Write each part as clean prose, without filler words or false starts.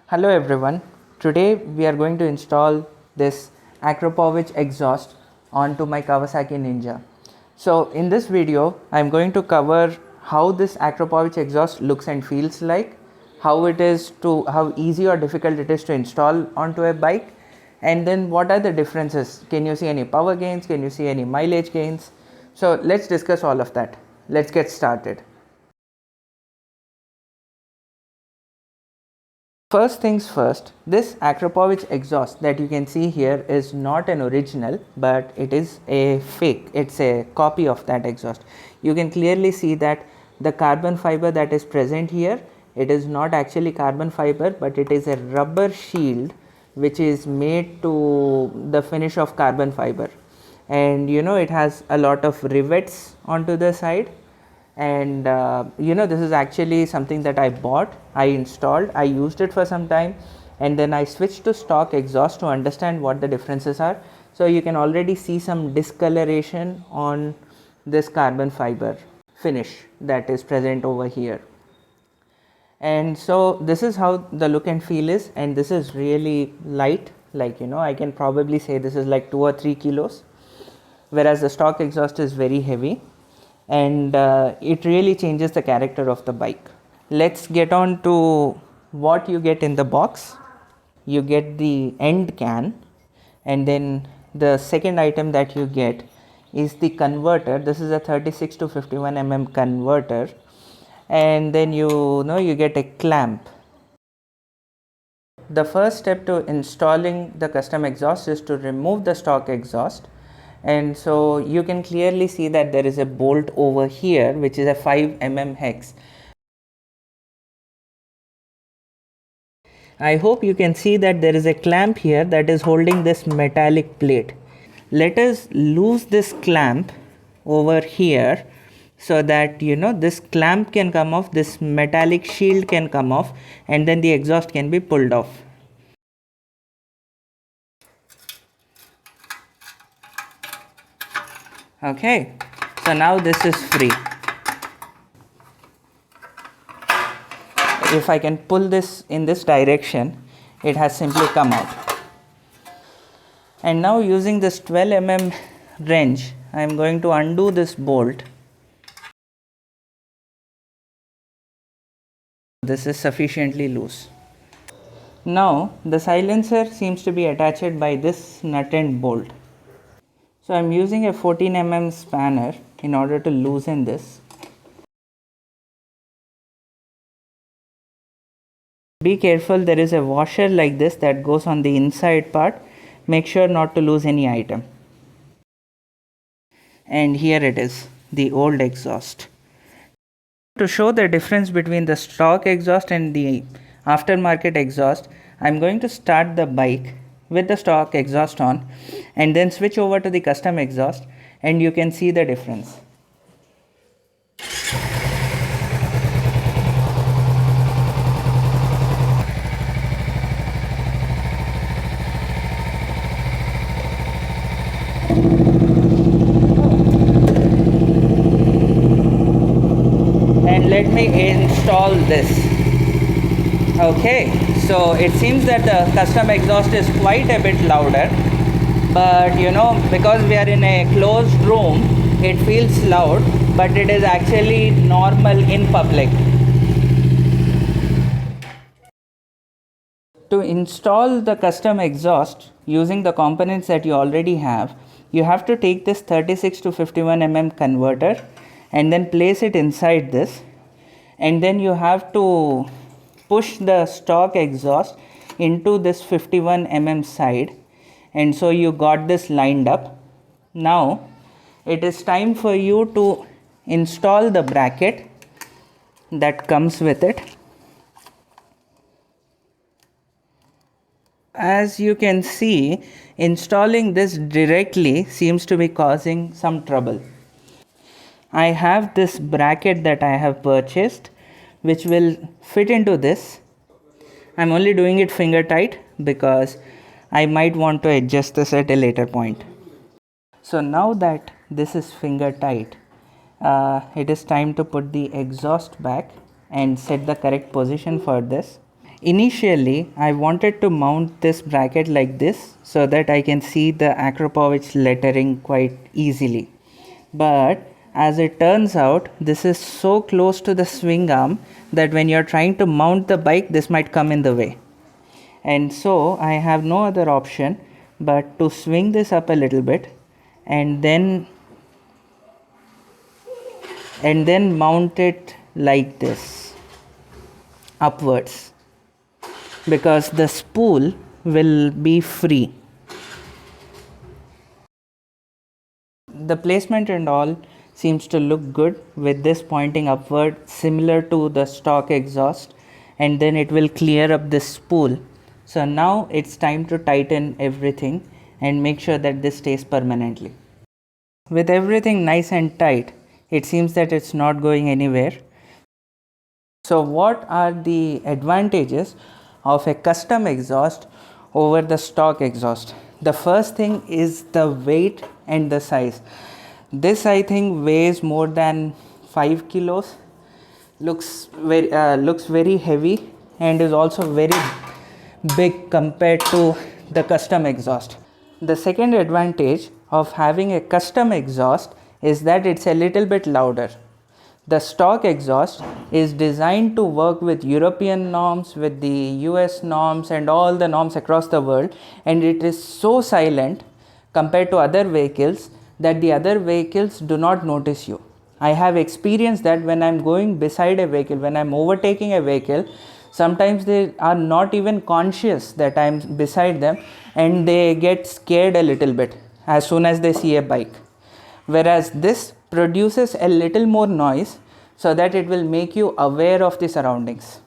Hello everyone. Today we are going to install this Akrapovic exhaust onto my Kawasaki Ninja. So in this video I am going to cover how this Akrapovic exhaust looks and feels like, how easy or difficult it is to install onto a bike, and then what are the differences. Can you see any power gains? Can you see any mileage gains? So let's discuss all of that. Let's get started. First things first, this Akrapovic exhaust that you can see here is not an original, but it is a fake. It's a copy of that exhaust. You can clearly see that the carbon fiber that is present here, it is not actually carbon fiber, but it is a rubber shield which is made to the finish of carbon fiber. And it has a lot of rivets onto the side, and this is actually something that I bought, I installed, I used it for some time, and then I switched to stock exhaust to understand what the differences are. So you can already see some discoloration on this carbon fiber finish that is present over here. And so this is how the look and feel is, and this is really light, like I can probably say this is like 2 or 3 kilos, whereas the stock exhaust is very heavy, and it really changes the character of the bike. Let's get on to what you get in the box. You get the end can, and then the second item that you get is the converter. This is a 36 to 51 converter, and then you get a clamp. The first step to installing the custom exhaust is to remove the stock exhaust. And so you can clearly see that there is a bolt over here which is a 5 hex. I hope you can see that there is a clamp here that is holding this metallic plate. Let us loose this clamp over here so that this clamp can come off, this metallic shield can come off, and then the exhaust can be pulled off. Okay, so now this is free. If I can pull this in this direction, it has simply come out. And now using this 12 wrench, I am going to undo this bolt. This is sufficiently loose. Now the silencer seems to be attached by this nut and bolt. So I am using a 14 spanner in order to loosen this. Be careful, there is a washer like this that goes on the inside part. Make sure not to lose any item. And here it is, the old exhaust. To show the difference between the stock exhaust and the aftermarket exhaust, I am going to start the bike with the stock exhaust on and then switch over to the custom exhaust, and you can see the difference. And let me install this. Okay, so it seems that the custom exhaust is quite a bit louder, but because we are in a closed room, it feels loud, but it is actually normal in public. To install the custom exhaust using the components that you already have, you have to take this 36 to 51 converter and then place it inside this, and then you have to push the stock exhaust into this 51 side, and so you got this lined up. Now it is time for you to install the bracket that comes with it. As you can see, installing this directly seems to be causing some trouble. I have this bracket that I have purchased which will fit into this. I'm only doing it finger tight because I might want to adjust this at a later point. So now that this is finger tight, it is time to put the exhaust back and set the correct position for this. Initially, I wanted to mount this bracket like this so that I can see the Akrapovic lettering quite easily. But as it turns out, this is so close to the swing arm that when you're trying to mount the bike, this might come in the way. And so I have no other option but to swing this up a little bit and then mount it like this upwards, because the spool will be free. The placement and all seems to look good with this pointing upward, similar to the stock exhaust, and then it will clear up this spool. So now it's time to tighten everything and make sure that this stays permanently. With everything nice and tight, it seems that it's not going anywhere. So what are the advantages of a custom exhaust over the stock exhaust? The first thing is the weight and the size. This I think weighs more than 5 kilos, looks very heavy, and is also very big compared to the custom exhaust. The second advantage of having a custom exhaust is that it's a little bit louder. The stock exhaust is designed to work with European norms, with the US norms and all the norms across the world, and it is so silent compared to other vehicles that the other vehicles do not notice you. I have experienced that when I'm going beside a vehicle, when I'm overtaking a vehicle, sometimes they are not even conscious that I'm beside them and they get scared a little bit as soon as they see a bike. Whereas this produces a little more noise so that it will make you aware of the surroundings.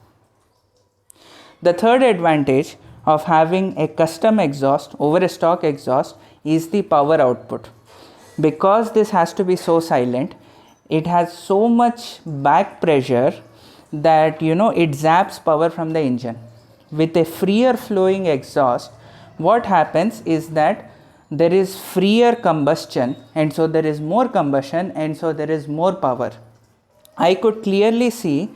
The third advantage of having a custom exhaust over a stock exhaust is the power output. Because this has to be so silent, it has so much back pressure that it zaps power from the engine. With a freer flowing exhaust, what happens is that there is freer combustion, and so there is more combustion, and so there is more power. I could clearly see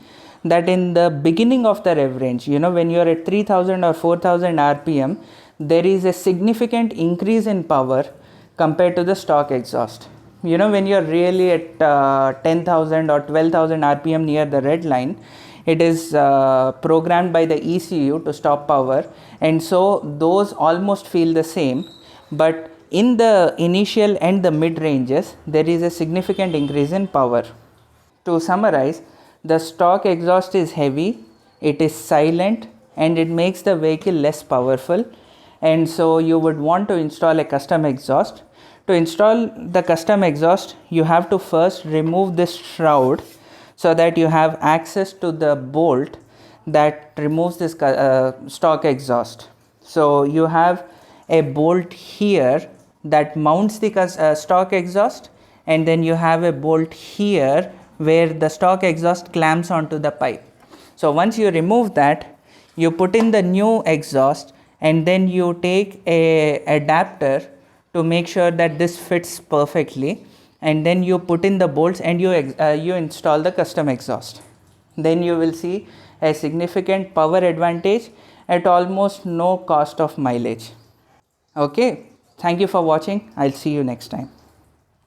that in the beginning of the rev range, when you are at 3000 or 4000 rpm, there is a significant increase in power compared to the stock exhaust. When you are really at 10,000 or 12,000 rpm near the red line, it is programmed by the ECU to stop power, and so those almost feel the same. But in the initial and the mid ranges, there is a significant increase in power. To summarize, the stock exhaust is heavy, it is silent, and it makes the vehicle less powerful, and so you would want to install a custom exhaust. To install the custom exhaust, you have to first remove this shroud so that you have access to the bolt that removes this stock exhaust. So you have a bolt here that mounts the stock exhaust, and then you have a bolt here where the stock exhaust clamps onto the pipe. So once you remove that, you put in the new exhaust, and then you take a adapter to make sure that this fits perfectly, and then you put in the bolts and you install the custom exhaust. Then you will see a significant power advantage at almost no cost of mileage. Okay, thank you for watching. I'll see you next time.